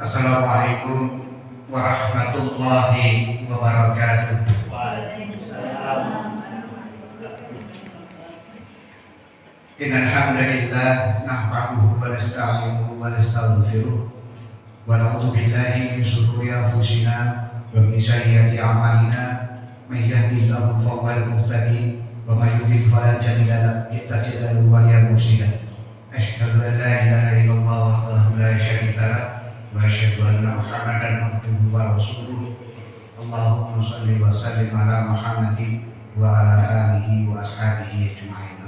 Assalamualaikum warahmatullahi wabarakatuh. Waalaikumsalam. Innal hamdalillah nahmaduhu wa nasta'inuhu wa nastaghfiruh wa na'udzu billahi min shururi anfusina wa min sayyiati a'malina may yahdihillahu fahuwal muhtadi wa may yudlil fala tajida lahu waliyyan mursyida. Asyhadu an la ilaha illallah wahdahu la syarika lah wa asyhadu anna Muhammadan abduhu wa rasuluh. Allahumma shalli wa sallim ala Muhammadin wa ala alihi wa ashabihi ajma'in.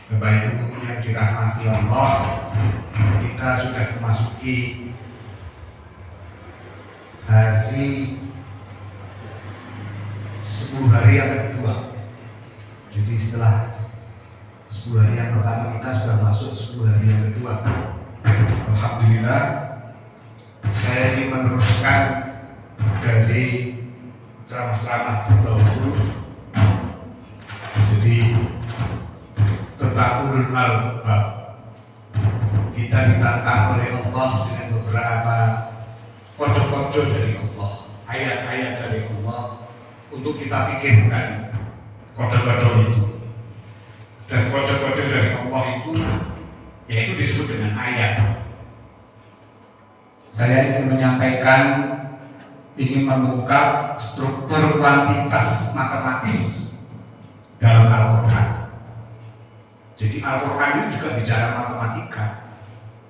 Bapak Ibu yang dirahmati Allah, kita sudah memasuki hari 10 hari yang kedua. Jadi setelah 10 hari yang pertama kita sudah masuk 10 hari yang kedua. Alhamdulillah, saya ingin meneruskan dari ceramah-ceramah terdahulu. Jadi tentang ulul albab, kita ditantang oleh Allah dengan beberapa kode-kode dari Allah, ayat-ayat dari Allah, untuk kita pikirkan kode-kode itu. Dan kode-kode dari Allah itu, yaitu disebut dengan ayat. Saya ingin menyampaikan, ingin mengungkap struktur kuantitas matematis dalam Al-Quran. Jadi Al-Quran ini juga bicara matematika.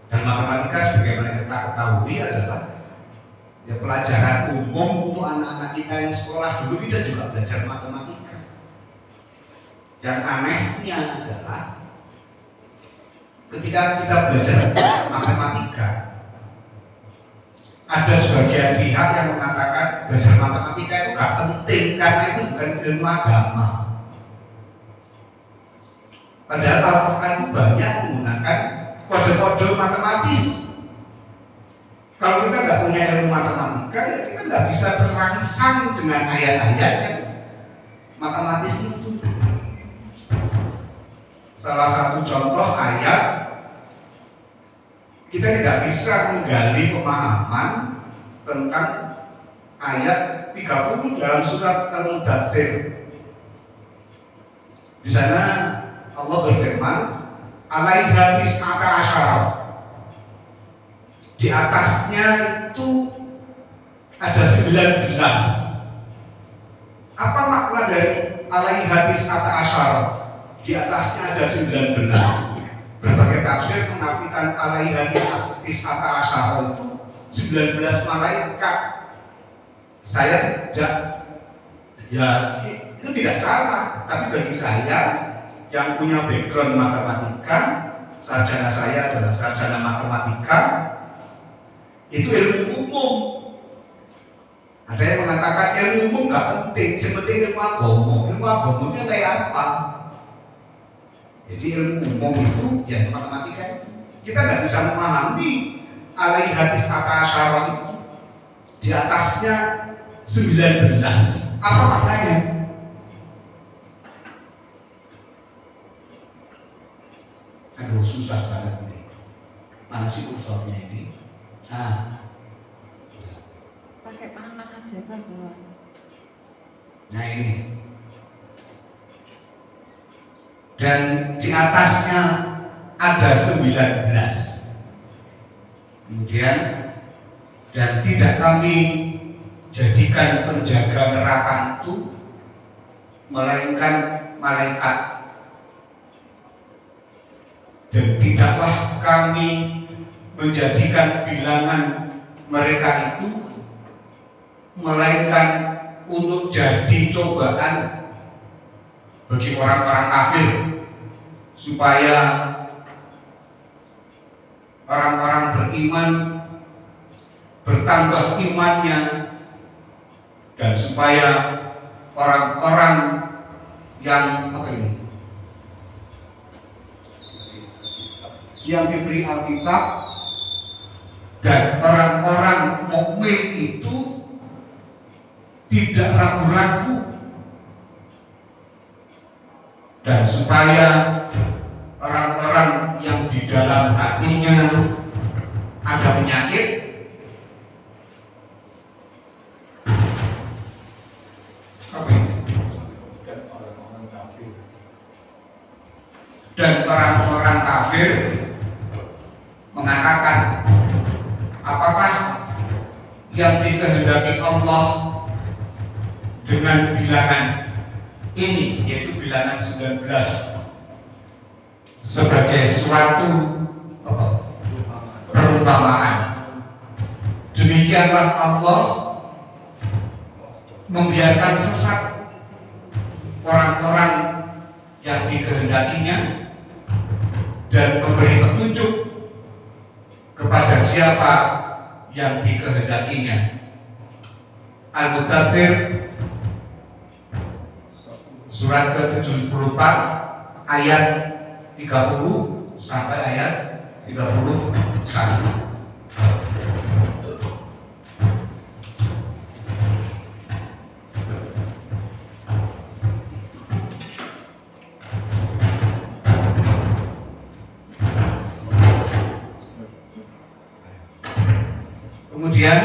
Dan matematika sebagaimana kita ketahui adalah ya pelajaran umum untuk anak-anak kita yang sekolah dulu. Kita juga belajar matematika. Yang anehnya adalah ketika kita belajar matematika, ada sebagian pihak yang mengatakan belajar matematika itu gak penting karena itu bukan ilmu agama. Padahal Al-Quran banyak menggunakan kode-kode matematis. Kalau kita nggak punya ilmu matematika, ya kita nggak bisa terangsang dengan ayat-ayat yang matematis itu. Salah satu contoh ayat, kita tidak bisa menggali pemahaman tentang ayat 30 dalam surat Al-Mudaththir. Di sana Allah berfirman, alaiha tis'ata asyara. Di atasnya itu ada 19. Apa makna dari alaiha tis'ata asyara? Di atasnya ada 19. Berbagai tafsir mengartikan alaiha tis'ata asyara itu 19 malaikat. Saya tidak, ya itu tidak salah, tapi bagi saya yang punya background matematika, sarjana saya adalah sarjana matematika, itu ilmu umum. Ada yang mengatakan ilmu umum nggak penting, seperti ilmu agama. Ilmu agama itu kayak apa? Jadi ilmu umum itu ya matematika. Kita nggak bisa memahami alaiha tis'ata asyara itu. Di atasnya 19. Apa maknanya? Aduh, susah banget ini. Mana sih kursornya ini? Pakai panah aja kan. Nah ini. Dan di atasnya ada 19. Kemudian, dan tidak kami jadikan penjaga neraka itu melainkan malaikat. Dan tidaklah kami menjadikan bilangan mereka itu melainkan untuk jadi cobaan bagi orang-orang kafir, supaya orang-orang beriman bertambah imannya, dan supaya orang-orang yang yang diberi Alkitab dan orang-orang mukmin itu tidak ragu-ragu, dan supaya orang-orang yang di dalam hatinya ada penyakit, apa ini? Dan orang-orang kafir mengatakan, apakah yang dikehendaki Allah dengan bilangan ini, yaitu bilangan 19, sebagai suatu perumpamaan. Demikianlah Allah membiarkan sesat orang-orang yang dikehendakinya dan memberi petunjuk kepada siapa yang dikehendakinya. Al-Mudaththir surat ke-74 ayat 30 sampai ayat 31. Kemudian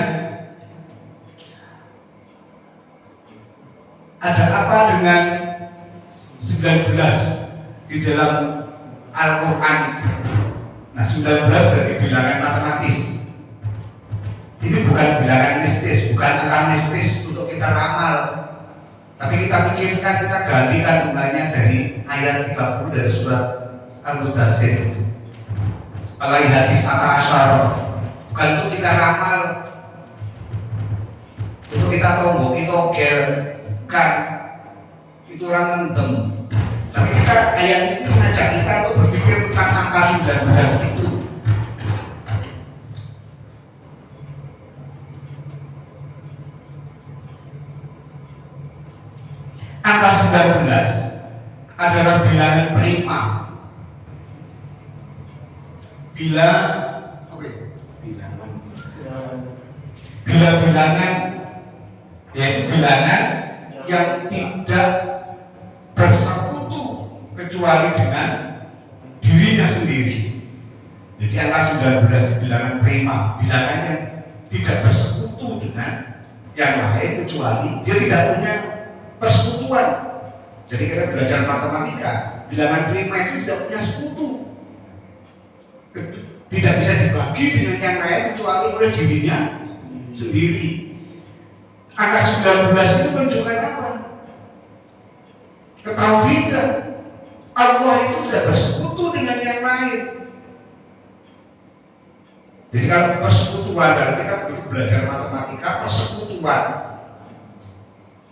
ada apa dengan 19 di dalam Al-Quran? Nah, 19 berarti bilangan matematis. Ini bukan bilangan mistis, bukan angka mistis untuk kita ramal. Tapi kita pikirkan, kita gali kandungannya dari ayat 30 dari surat Al-Mudaththir. Alaihi hadis ata. Bukan untuk kita ramal, untuk kita tombok, itu ogel, bukan. Itu orang mendem. Tapi kita ayat itu mengajak kita untuk berpikir tentang angka 19 itu. Angka 19 adalah bilangan prima. Bilangan yaitu bilangan yang tidak bersekutu kecuali dengan dirinya sendiri. Jadi angka 19 bilangan prima, bilangan yang tidak bersekutu dengan yang lain kecuali dia tidak punya persekutuan. Jadi kita belajar matematika, bilangan prima itu tidak punya sekutu, tidak bisa dibagi dengan yang lain kecuali oleh dirinya sendiri. Angka 19 itu menunjukkan apa? Ketauhidan. Allah itu tidak bersekutu dengan yang lain. Jadi kalau persekutuan, dalam kita belajar matematika, persekutuan,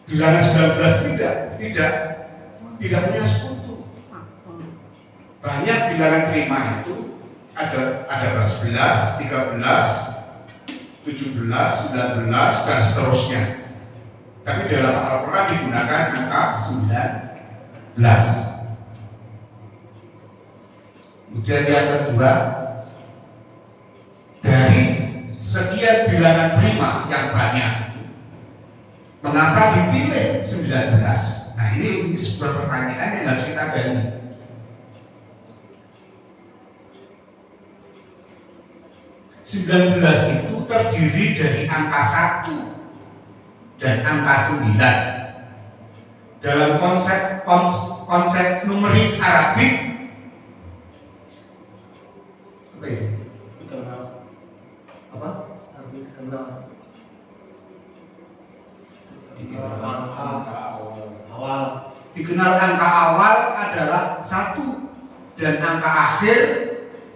bilangan 19 tidak punya sekutu. Banyak bilangan prima itu ada 11, 13, 17, 19 dan seterusnya. Tapi dalam Al-Quran digunakan angka 19. Kemudian yang kedua, dari sekian bilangan prima yang banyak, mengapa dipilih 19? Nah, ini sebuah pertanyaan yang harus kita gali. Belas itu terdiri dari angka 1 dan angka 9. Dalam konsep numerik Arabik, dikenal angka awal adalah 1 dan angka akhir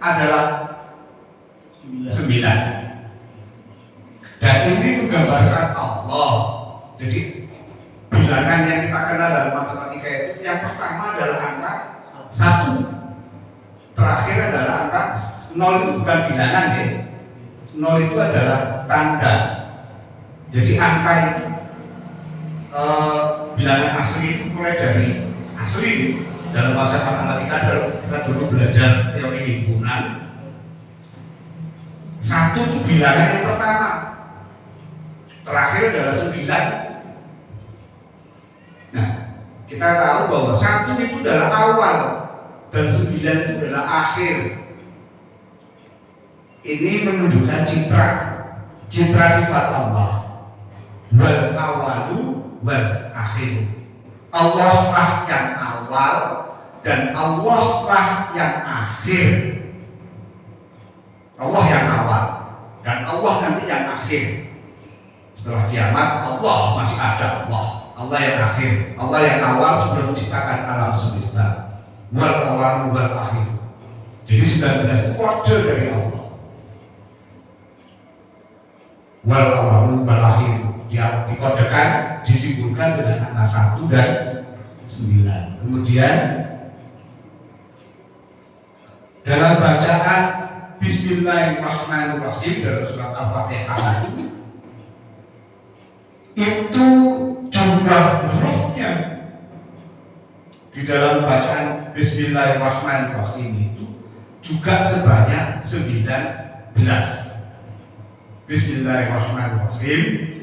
adalah 9. Dan ini menggambarkan Allah. Jadi bilangan yang kita kenal dalam matematika itu, yang pertama adalah angka 1, terakhir adalah angka 0. Itu bukan bilangan ya, 0 itu adalah tanda. Jadi angka itu bilangan asli itu mulai dari asli dalam bahasa matematika. Kita dulu belajar teori himpunan. 1 itu bilangan yang pertama, terakhir adalah 9. Nah, kita tahu bahwa 1 itu adalah awal dan 9 itu adalah akhir. ini menunjukkan citra sifat Allah. Wal awalu wal akhiru. Allah lah yang awal dan Allah lah yang akhir. Allah yang awal dan Allah nanti yang akhir. Setelah kiamat Allah masih ada Allah yang akhir, Allah yang awal sebelum menciptakan alam semesta. Wal awal wal akhir. Jadi 19 kode dari Allah. Wal awal wal akhir. Dia dikodekan, disimpulkan dengan angka 1 dan 9. Kemudian dalam bacaan Bismillahirrahmanirrahim dalam surat Al-Fatihah itu jumlah hurufnya di dalam bacaan Bismillahirrahmanirrahim itu juga sebanyak 19. Bismillahirrahmanirrahim.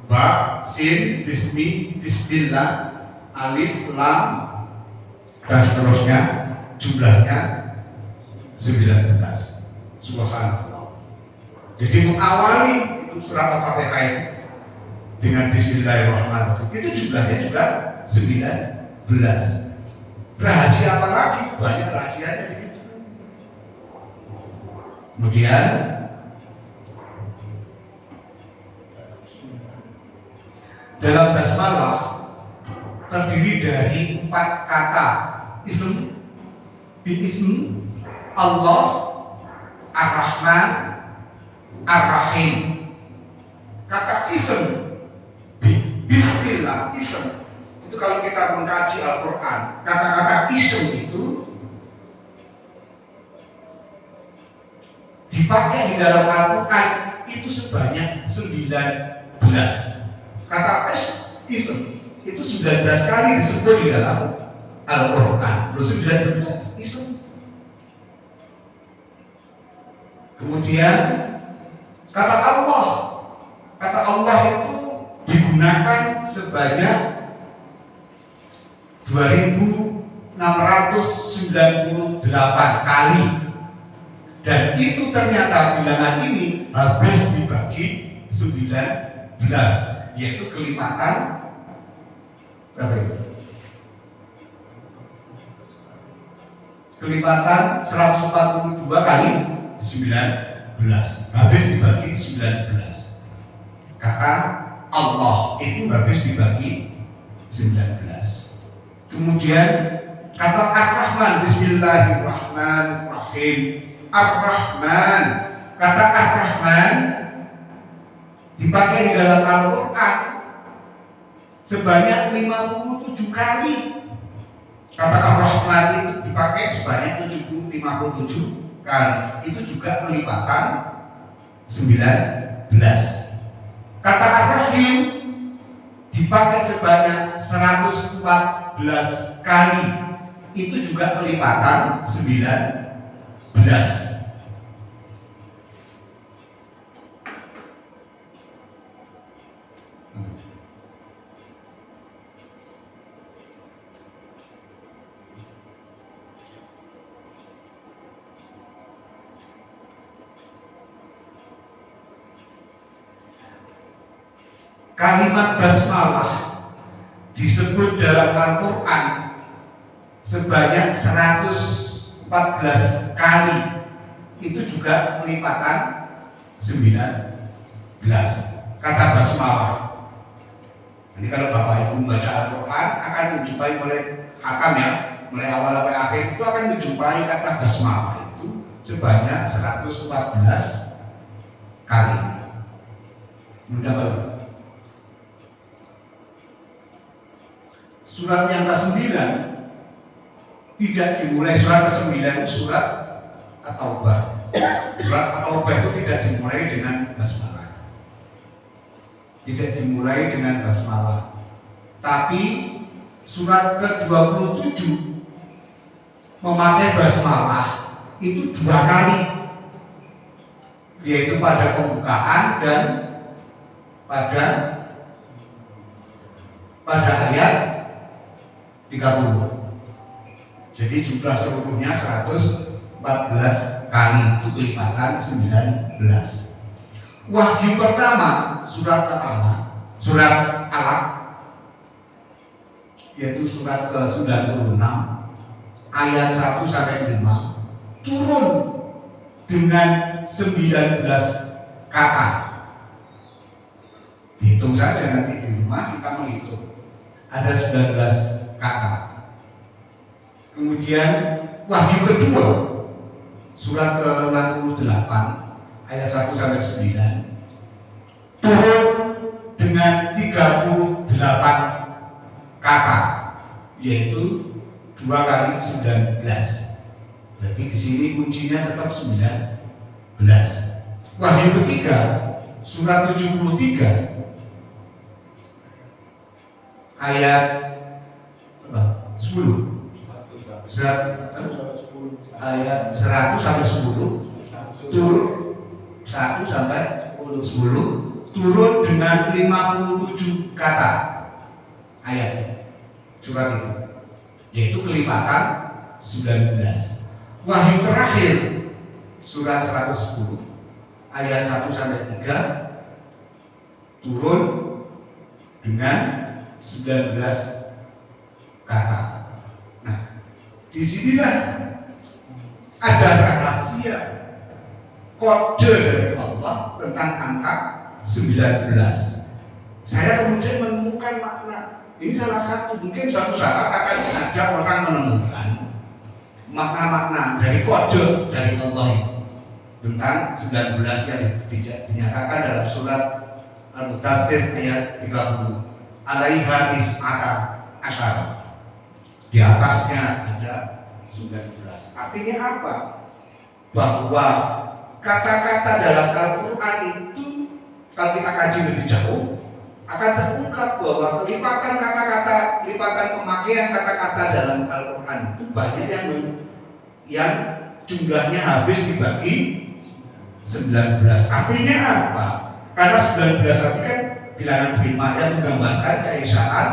Ba, sin, bismi, bismillah, alif, lam, dan seterusnya. Jumlahnya 19. Subhanallah. Jadi mengawali itu surat Al-Fatihah itu dengan Bismillahirrahmanirrahim. Itu jumlahnya juga 19. Rahasia apa lagi? Banyak rahasianya begitu. Kemudian dalam basmalah terdiri dari 4 kata ism, bi-ism, Allah, Ar-Rahman, Ar-Rahim. Kata ism, bismillah, ism itu kalau kita mengkaji Al-Quran, kata-kata ism itu dipakai di dalam Al-Quran itu sebanyak 19. Kata ism itu 19 kali disebut di dalam Al-Quran. 19 ism. Kemudian kata Allah itu digunakan sebanyak 2698 kali, dan itu ternyata bilangan ini habis dibagi 19, yaitu kelipatan berapa itu? Kelipatan 142 kali 19, habis dibagi 19. Kata Allah itu habis dibagi 19. Kemudian kata Ar-Rahman, Bismillahirrahmanirrahim. Ar-Rahman, kata Ar-Rahman dipakai di dalam Al-Quran sebanyak 57 kali. Kata Ar-Rahman itu dipakai sebanyak 57 kali. Itu juga kelipatan 19. Kata Ar-Rahim dipakai sebanyak 114 kali. Itu juga kelipatan 19. Kalimat basmalah disebut dalam Al-Quran sebanyak 114 kali. Itu juga kelipatan 19. Kata basmalah. Jadi kalau Bapak Ibu membaca Al-Quran akan menjumpai mulai hakam ya, mulai awal sampai akhir itu akan menjumpai kata basmalah itu sebanyak 114 kali. Mudah-mudahan. Surat yang ke-9 tidak dimulai, surat ke-9 itu surat At-Taubah. Surat At-Taubah itu tidak dimulai dengan basmalah. Tidak dimulai dengan basmalah. Tapi surat ke-27 memakai basmalah itu 2 kali, yaitu pada pembukaan dan pada ayat 30. Jadi jumlah seluruhnya 114 kali itu kelipatan 19. Wahyu pertama surat Alaq yaitu surat ke-96 ayat 1 sampai 5 turun dengan 19 kata. Hitung saja nanti di rumah kita menghitung. Ada 19 kata. Kemudian wahyu kedua surat ke-68 ayat 1 sampai 9 turun dengan 38 kata, yaitu 2 kali 19. Berarti di sini kuncinya tetap 19. Wahyu ketiga surat 73 ayat 10. Ayat 100 sampai 10 turun 1 sampai 10 turun dengan 57 kata ayat surat itu, yaitu kelipatan 19. Wahyu terakhir surat 110 ayat 1 sampai 3 turun dengan 19 kata. Nah, disinilah ada rahasia kode dari Allah tentang angka 19. Saya kemudian menemukan makna. Ini salah satu, mungkin suatu saat akan ada orang menemukan makna-makna dari kode dari Allah tentang 19 yang dinyatakan dalam surat Al-Mudaththir ayat 30. Alaiha tis'ata asyara. Di atasnya ada 19. Artinya apa? Bahwa kata-kata dalam Al-Quran itu kalau kita kaji lebih jauh akan terungkap bahwa kelipatan kata-kata, kelipatan pemakaian kata-kata dalam Al-Quran itu banyak yang jumlahnya habis dibagi 19. Artinya apa? Karena 19 arti kan bilangan prima yang menggambarkan keesaan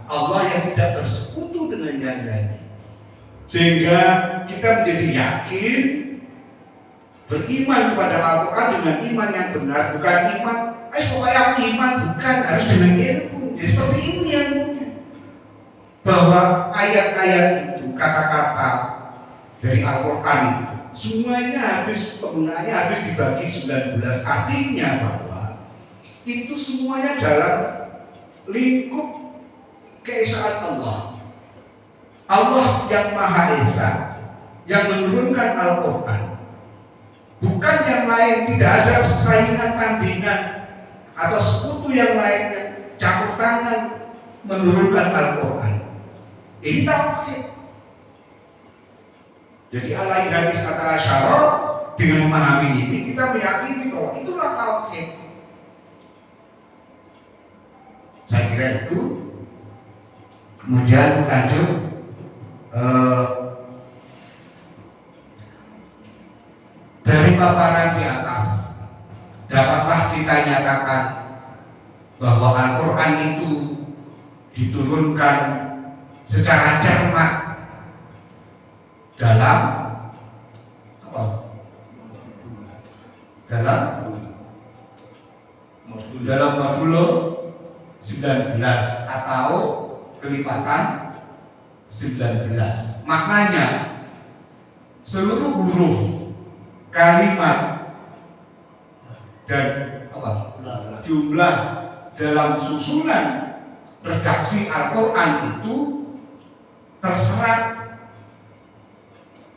Allah yang tidak bersekutu dengan yang lainnya. Sehingga kita menjadi yakin beriman kepada Al-Quran dengan iman yang benar, bukan iman supaya iman bukan harus dengan ilmu. Jadi seperti ini ilmunya, bahwa ayat-ayat itu, kata-kata dari Al-Quran itu semuanya habis, penggunaannya habis dibagi 19. Artinya bahwa itu semuanya dalam lingkup keesaan Allah. Allah yang Maha Esa yang menurunkan Al-Quran, bukan yang lain. Tidak ada saingan, tandingan atau sekutu yang lain yang campur tangan menurunkan Al-Quran. Ini tauhid. Jadi alai hadis kata syarah, dengan memahami ini kita meyakini bahwa itulah tauhid. Saya kira itu. Kemudian lanjut dari paparan di atas dapatlah kita nyatakan bahwa Al-Quran itu diturunkan secara cermat dalam apa? Dalam modulo 19 atau kelipatan 19. Maknanya seluruh huruf, kalimat dan jumlah dalam susunan redaksi Al-Quran itu terserat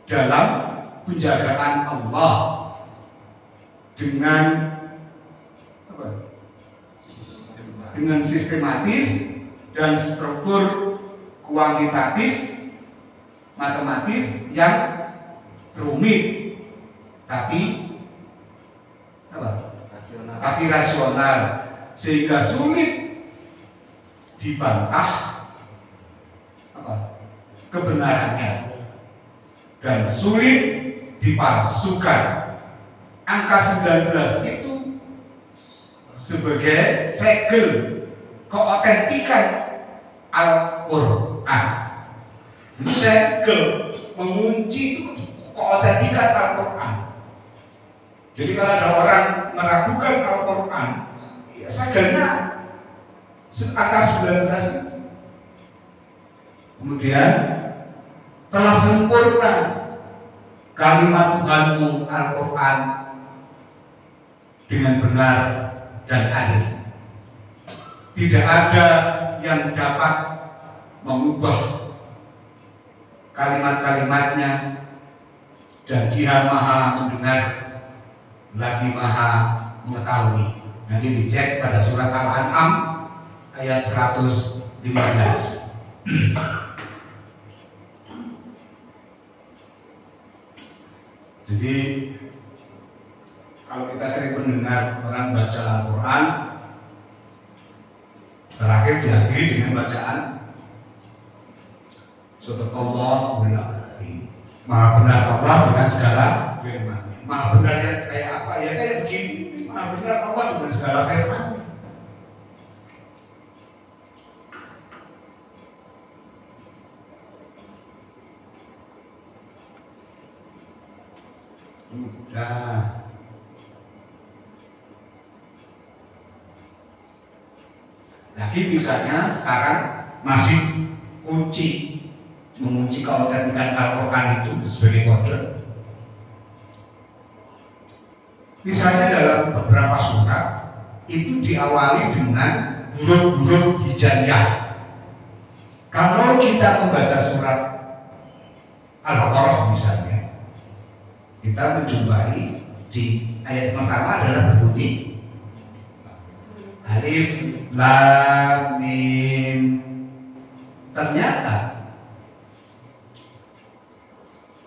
dalam penjagaan Allah dengan dengan sistematis dan struktur kuantitatif matematis yang rumit tapi rasional, sehingga sulit dibantah kebenarannya dan sulit dipalsukan. Angka 19 itu sebagai segel keotentikan Al-Quran. Itu segel mengunci itu keotentikan Al-Quran. Jadi kalau ada orang meragukan Al-Quran, ya saganya angka 19 itu. Kemudian telah sempurna kalimat Tuhanmu Al-Quran dengan benar dan adil. Tidak ada yang dapat mengubah kalimat-kalimatnya, dan Dia Maha mendengar lagi Maha mengetahui. Nanti dicek pada surat Al-An'am ayat 115. Jadi kalau kita sering mendengar orang baca Al-Quran, terakhir diakhiri dengan bacaan Subhanallah bil'adzim. Maha benar Allah dengan segala firman. Maha benarnya kayak apa? Ya kayak begini. Maha benar Allah dengan segala firman. Nah, lagi misalnya sekarang masih menguji keautentikan Al-Quran itu sebagai kode. Misalnya dalam beberapa surat itu diawali dengan huruf-huruf hijaiyah. Kalau kita membaca surat Al-Baqarah misalnya, kita menjumpai di ayat pertama adalah berbunyi Alif Lam Mim. Ternyata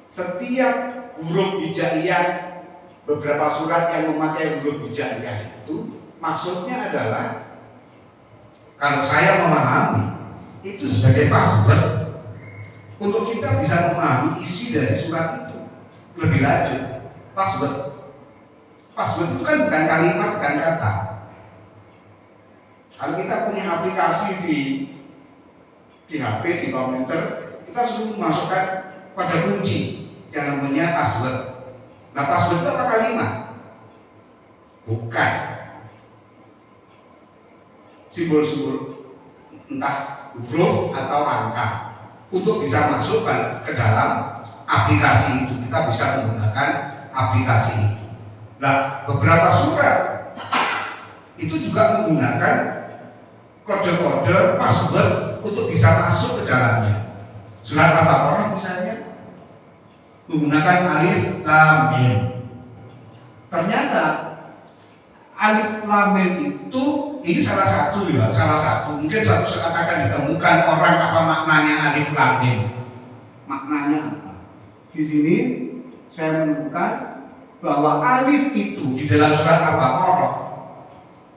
setiap huruf hijaiyah, beberapa surat yang memakai huruf hijaiyah itu maksudnya adalah, kalau saya memahami, itu sebagai password untuk kita bisa memahami isi dari surat itu. Lebih lanjut, password itu kan bukan kalimat, bukan kata. Kalau kita punya aplikasi di HP, di komputer, kita suruh memasukkan pada kunci yang namanya password. Nah, password itu apa kalimat? Bukan. Simbol-simbol, entah huruf atau angka, untuk bisa masuk ke dalam aplikasi itu. Kita bisa menggunakan aplikasi itu. Nah, beberapa surat itu juga menggunakan kode-kode password untuk bisa masuk ke dalamnya. Surat Al-Baqarah misalnya menggunakan Alif Lam Mim. Ternyata Alif Lam Mim itu ini salah satu, mungkin satu saat akan ditemukan orang apa maknanya Alif Lam Mim. Maknanya apa? Di sini saya menemukan bahwa alif itu di dalam surat Al-Baqarah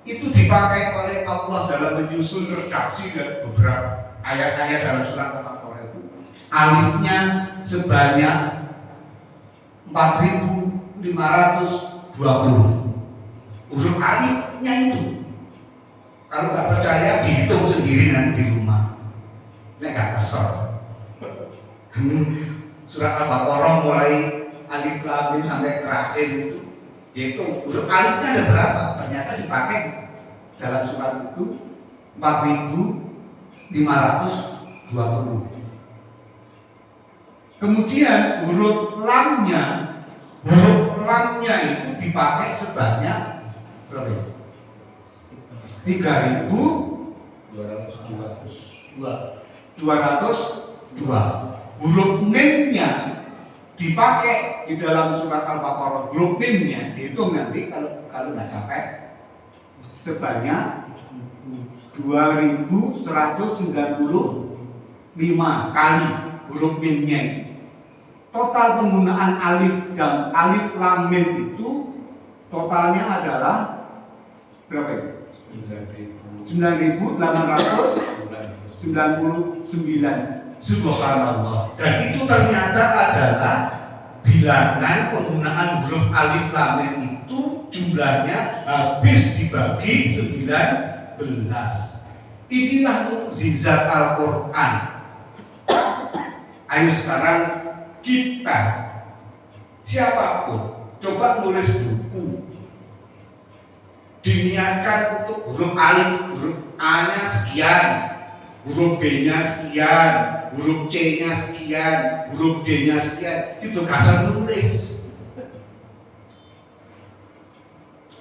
itu dipakai oleh Allah dalam menyusun redaksi dan beberapa ayat-ayat dalam surat Al-Baqarah itu. Alifnya sebanyak 4.520. Huruf alifnya itu, kalau nggak percaya dihitung sendiri nanti di rumah. Ini nggak kesel. Surat Al-Baqarah mulai Alif Lam Mim sampai terakhir itu huruf alifnya ada berapa? Ternyata dipakai dalam surat itu 4.520. Kemudian huruf lamnya itu dipakai sebanyak berapa? 3.202. Huruf mimnya dipakai di dalam surat Al-Baqarah. Huruf mimnya dihitung nanti kalau nggak capek sebanyak 2.195 kali huruf mimnya. Total penggunaan alif dan alif lam mim itu totalnya adalah berapa? 9.899. Subhanallah. Dan itu ternyata adalah bilangan penggunaan huruf alif lam mim itu jumlahnya habis dibagi 19. Inilah mukjizat Al-Quran. Ayo sekarang kita siapapun coba nulis dulu U. Diniatkan untuk huruf alif, huruf A-nya sekian, huruf B-nya sekian, huruf C-nya sekian, huruf D-nya sekian. Itu kasar nulis.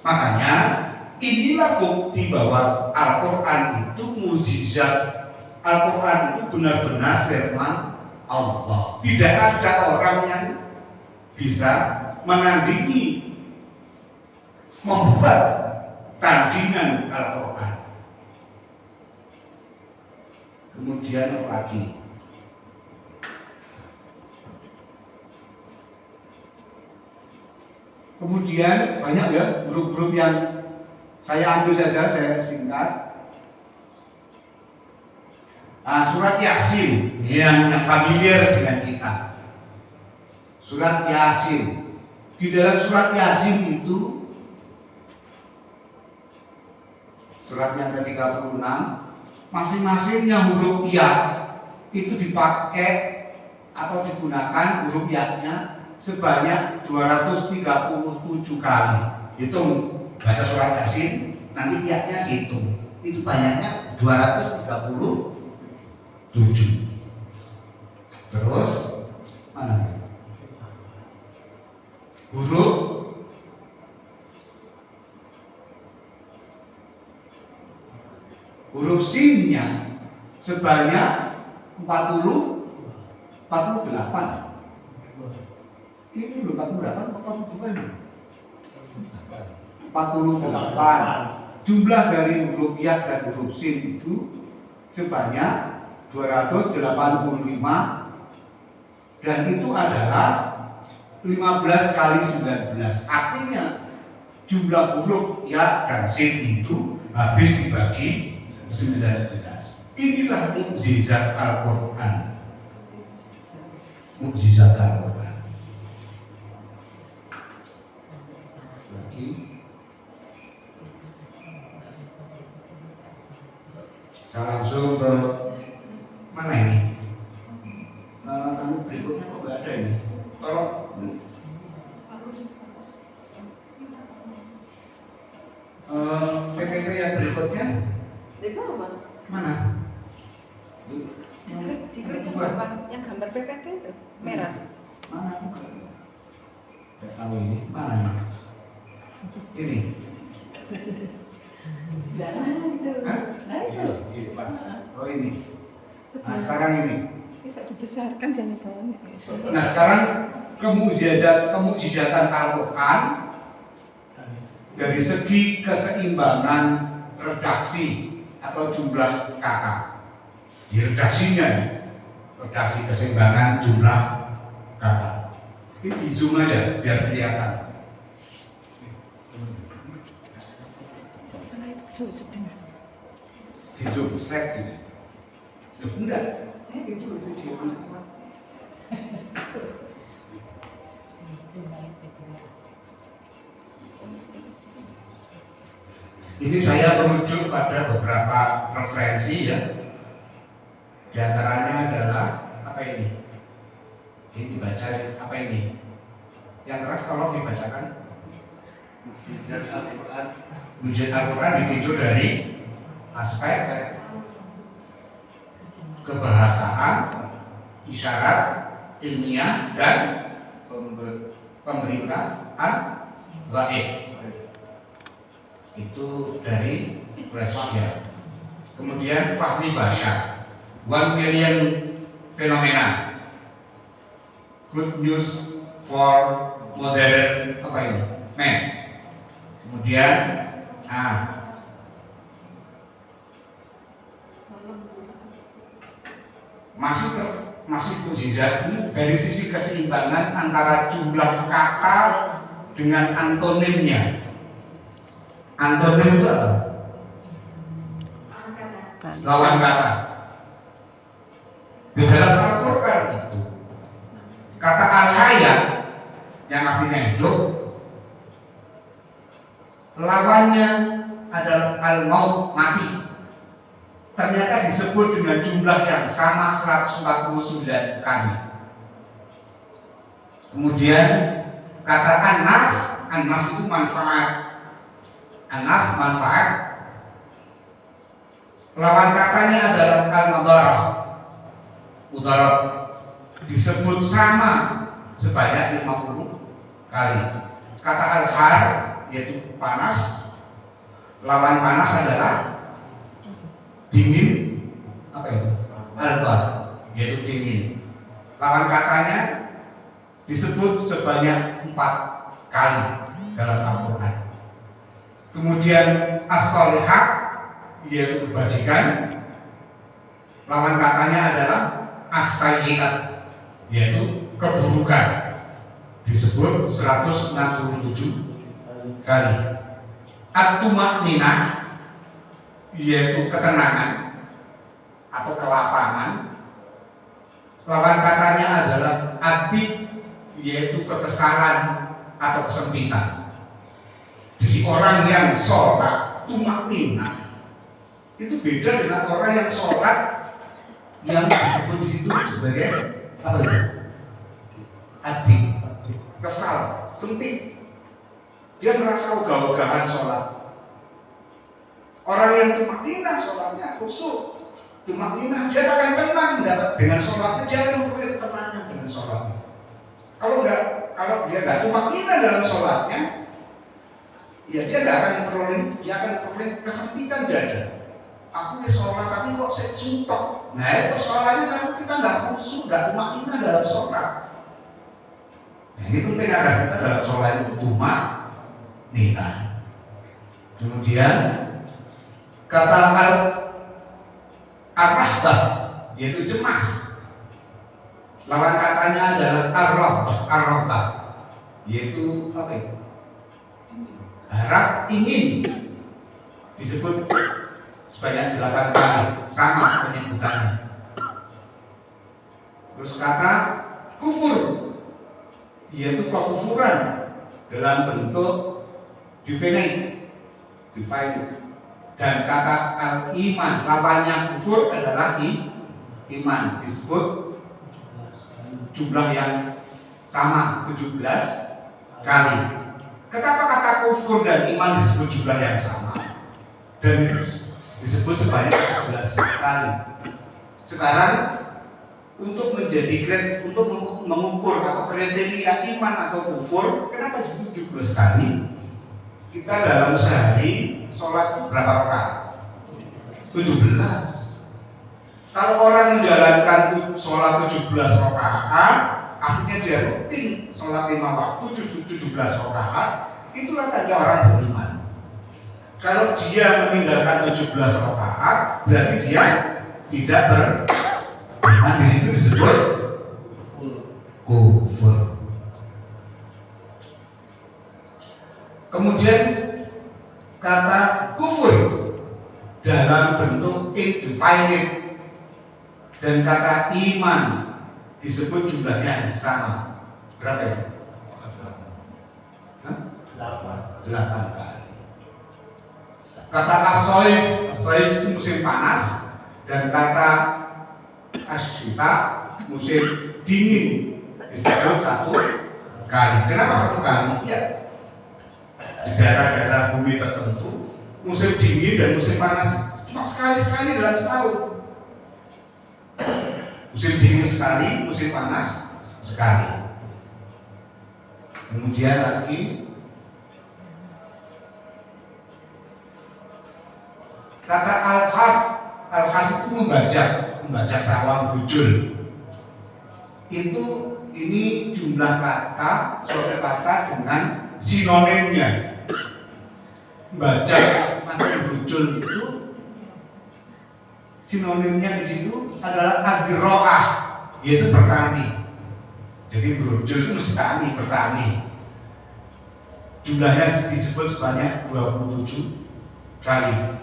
Makanya inilah bukti bahwa Al-Quran itu mukjizat. Al-Quran itu benar-benar firman Allah. Tidak ada orang yang bisa menandingi, membuat tandingan Al-Quran. Kemudian lagi, kemudian banyak ya huruf-huruf yang saya ambil saja, saya singkat. Nah, surat Yasin yang familiar dengan kita. Surat Yasin. Di dalam surat Yasin itu surat yang ke-36, masing-masingnya huruf ya itu dipakai atau digunakan huruf ya-nya sebanyak 237 kali. Hitung, baca surat Yasin, nanti ya-nya hitung. Itu banyaknya 237. Terus mana? Huruf sinnya sebanyak 48. Ini belum 48 atau bukan? 48. Jumlah dari huruf ya dan huruf sin itu sebanyak 285, dan itu adalah 15 kali 19. Artinya jumlah huruf ya dan sin itu habis dibagi 19. Inilah mukjizat Al-Quran. Mukjizat Al-Quran. Lagi. Saya langsung ke mana ini? Kamu berikutnya kok nggak ada ini? Tolong. PPT yang berikutnya. Di bawah. Mana? Diklik yang bawah, yang gambar PPT itu merah. Mana? Tidak tahu ini. Mana? Ini. Hah? Iya, pas. Oh ini. Nah sekarang ini. Bisa dibesarkan jangan bawahnya. Nah sekarang kemukjizatan Al-Quran dari segi keseimbangan redaksi atau jumlah kata. Di redaksinya, redaksi keseimbangan jumlah kata. Ini di zoom aja biar kelihatan. Di zoom, slide gitu. Enggak. Itu video. Ini saya merujuk pada beberapa referensi ya. Di antaranya adalah apa ini? Ini dibaca apa ini? Yang keras tolong dibacakan. Mukjizat Al-Quran. Mukjizat Al-Quran ditinjau dari aspek kebahasaan, isyarat, ilmiah, dan pemberitaan gaib. Itu dari Rusia. Kemudian Fahmi Basha, 1 million fenomena, good news for modern apa ini? Man. Kemudian masih mukjizat dari sisi keseimbangan antara jumlah kata dengan antonimnya. Antonim itu apa? Lawan kata. Di dalam Al-Quran itu kata al-hayat yang artinya hidup, lawannya adalah al-maut, mati. Ternyata disebut dengan jumlah yang sama 149 kali. Kemudian kata an-naf An-naf itu manfaat. An-naf manfaat. Lawan katanya adalah al-mudarat. Mudarat disebut sama sebanyak 50 kali. Kata al-har yaitu panas. Lawan panas adalah dingin. Apa itu? Al-bar yaitu dingin. Lawan katanya disebut sebanyak 4 kali dalam Al-Quran. Kemudian as-solihat yaitu kebajikan. Lawan katanya adalah as-sayyi'at yaitu keburukan, disebut 167 kali. At-tuma'ninah yaitu ketenangan atau kelapangan. Lawan katanya adalah adib yaitu kekesalan atau kesempitan. Jadi orang yang sholat tuma'ninah itu beda dengan orang yang sholat yang disebut di situ sebagai apa itu? Adib, kesal, sempit. Dia merasa ogah-ogahan sholat. Orang yang tuma'ninah sholatnya khusyuk, tuma'ninah dia akan tenang mendapat dengan sholatnya, dia akan memperoleh ketenangan dengan sholatnya. Kalau dia nggak tuma'ninah dalam sholatnya, ya dia akan memperoleh kesempitan dada. Aku ya sholat tapi kok saya sumpah. Nah itu soalnya kan kita nggak khusyuk, nggak tuma'ninah dalam sholat. Nah, ini penting agar kita dalam sholat itu tuma'ninah. Kemudian kata ar-rahbah yaitu cemas. Lawan katanya adalah ar-rahbah yaitu apa itu? Harap ingin, disebut sebanyak 8 kali, sama penyebutannya. Terus kata kufur yaitu kekufuran dalam bentuk definite. Dan kata al-iman, lawannya kufur adalah iman, disebut jumlah yang sama 17 kali. Kenapa kata kufur dan iman disebut jumlah yang sama dan disebut sebanyak 17 kali? Sekarang untuk mengukur atau kriteria iman atau kufur, kenapa disebut 17 kali? Kita dalam sehari sholat itu berapa rakaat? 17. Kalau orang menjalankan sholat 17 rakaat, artinya dia rutin sholat 5 waktu 17 rakaat, itulah tanda orang beriman. Kalau dia meninggalkan 17 rakaat, berarti dia tidak beriman. Di situ disebut kufur. Kemudian kata kufur dalam bentuk indefinite dan kata iman disebut jumlahnya sama. Berapa ya? 8 kali. Kata as-saif itu musim panas, dan kata as-syita musim dingin disebut 1 kali. Kenapa 1 kali? Ya, di daerah-daerah bumi tertentu musim dingin dan musim panas cuma sekali-sekali dalam setahun. Musim dingin sekali, musim panas sekali. Kemudian lagi kata al-harf itu membaca cawang brujul. Ini jumlah kata, suatu kata dengan sinonimnya. Baca atau brujul itu sinonimnya di situ adalah azroah, yaitu bertani. Jadi brujul itu mesti bertani. Jumlahnya disebut sebanyak 27 kali.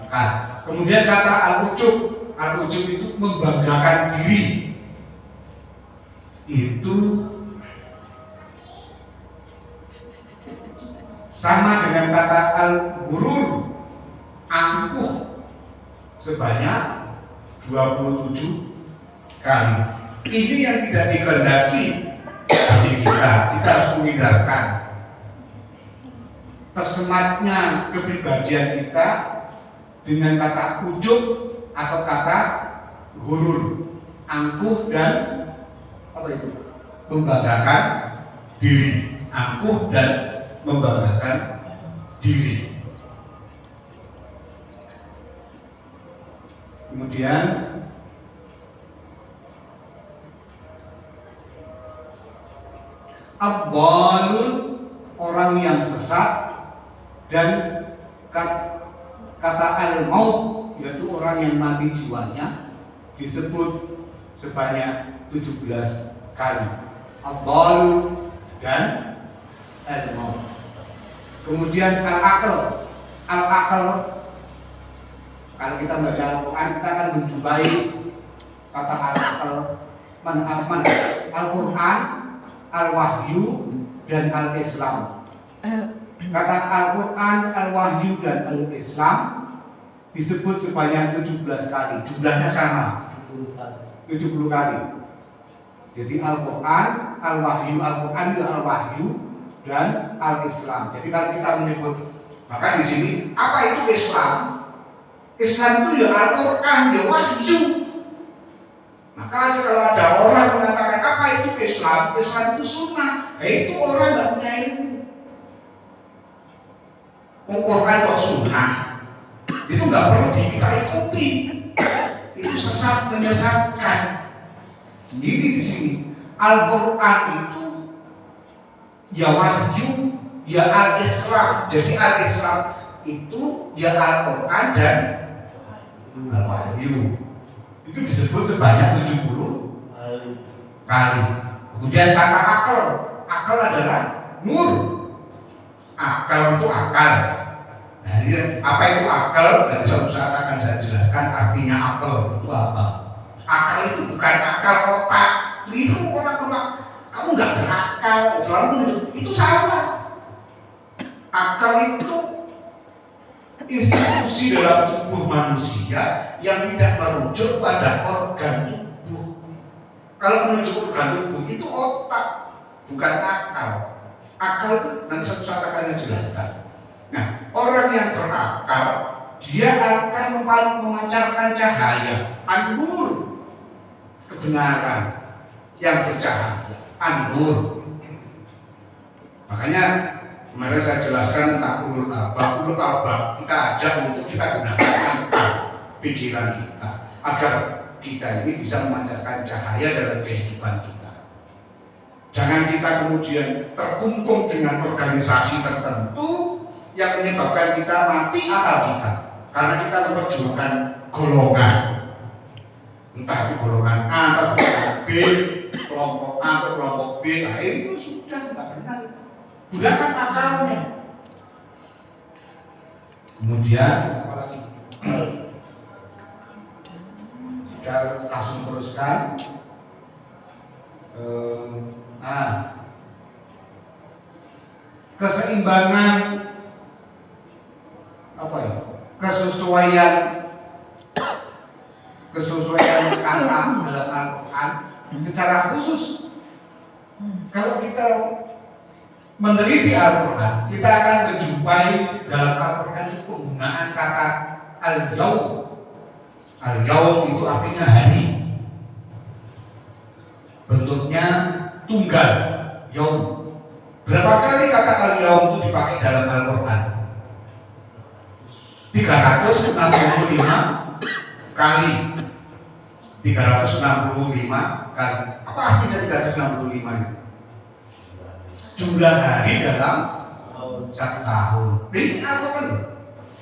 Kemudian kata al-ujub itu membanggakan diri. Itu sama dengan kata al-ghurur, angkuh, sebanyak 27 kali. Ini yang tidak dikehendaki bagi kita harus menghindarkan. tersematnya kepribadian kita dengan kata ujub atau kata gurur, angkuh dan apa itu? Membanggakan diri, angkuh dan membanggakan diri. Kemudian Abdalun, orang yang sesat, dan kata al-maut, yaitu orang yang mati jiwanya, disebut sebanyak 17 kali. Abdalun dan al-maut. Kemudian al-aql. Al-aql, kalau kita baca Al-Quran, kita akan menjumpai kata al-aql, Al-Quran, Al-Wahyu, dan Al-Islam. Kata Al-Quran, Al-Wahyu, dan Al-Islam disebut sebanyak 17 kali. Jumlahnya sama, 70 kali. Jadi Al-Quran, Al-Wahyu, Al-Quran, Al-Wahyu, dan Al-Islam. Jadi kalau kita menyebut, Maka di sini apa itu Islam? Islam itu ya Al-Quran, ya wahyu. Maka kalau ada orang mengatakan apa itu Islam, Islam itu sunnah, itu orang nggak punya ilmu. Al-Quran kok sunnah, itu nggak perlu kita ikuti. Itu sesat, menyesatkan. Ini di sini Al-Quran itu ya wahyu, ya Al-Islam. Jadi Al-Islam itu ya Al-Quran dan Al-Wahyu. Itu disebut sebanyak 70 kali. Kemudian kata akal. Akal adalah nur. Akal itu akal. Nah, ini, apa itu akal? Dan suatu saat akan saya jelaskan artinya akal itu apa. Akal itu bukan akal otak. Liru orang-orang, kamu nggak berakal, selalu menunjuk. Itu salah. Akal itu institusi dalam tubuh manusia yang tidak merujuk pada organ tubuh. Kalau merujuk organ tubuh itu otak, bukan akal. Akal itu nanti suatu saat akan saya jelaskan. Nah, orang yang berakal dia akan memancarkan cahaya, an-nur, kebenaran yang bercahaya, an-nur. Makanya kemarin saya jelaskan tentang ulul albab, kita ajak untuk kita gunakan akal pikiran kita agar kita ini bisa memancarkan cahaya dalam kehidupan kita. Jangan kita kemudian terkungkung dengan organisasi tertentu yang menyebabkan kita mati akal kita karena kita memperjuangkan golongan, entah itu golongan A atau golongan B, kelompok A atau kelompok B. Nah, itu sudah tidak benar. Gunakan akalnya. Kemudian apa lagi? Kita langsung teruskan. Keseimbangan apa ya? Kesesuaian kata dalam Al-Quran secara khusus. Kalau kita meneliti Al-Quran, kita akan menjumpai dalam Al-Quran itu penggunaan kata al-yaum. Al-yaum itu artinya hari. Bentuknya tunggal, yaum. Berapa kali kata al-yaum itu dipakai dalam Al-Quran? 365 kali. 365 kali. Apa artinya 365 itu? Jumlah hari dalam satu tahun. Ini Al-Quran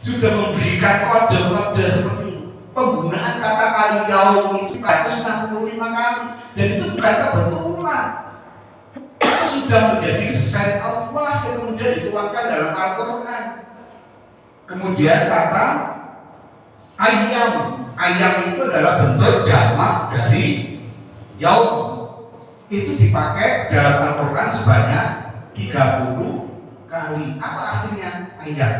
sudah memberikan kode-kode seperti itu. Penggunaan kata al-yaum itu 365 kali. Dan itu bukan kebetulan. Itu sudah menjadi desain Allah yang kemudian dituangkan dalam Al-Quran. Kemudian kata ayam. Ayam itu adalah bentuk jamak dari yaum. Itu dipakai dalam Al-Quran sebanyak 30 kali. Apa artinya ayam?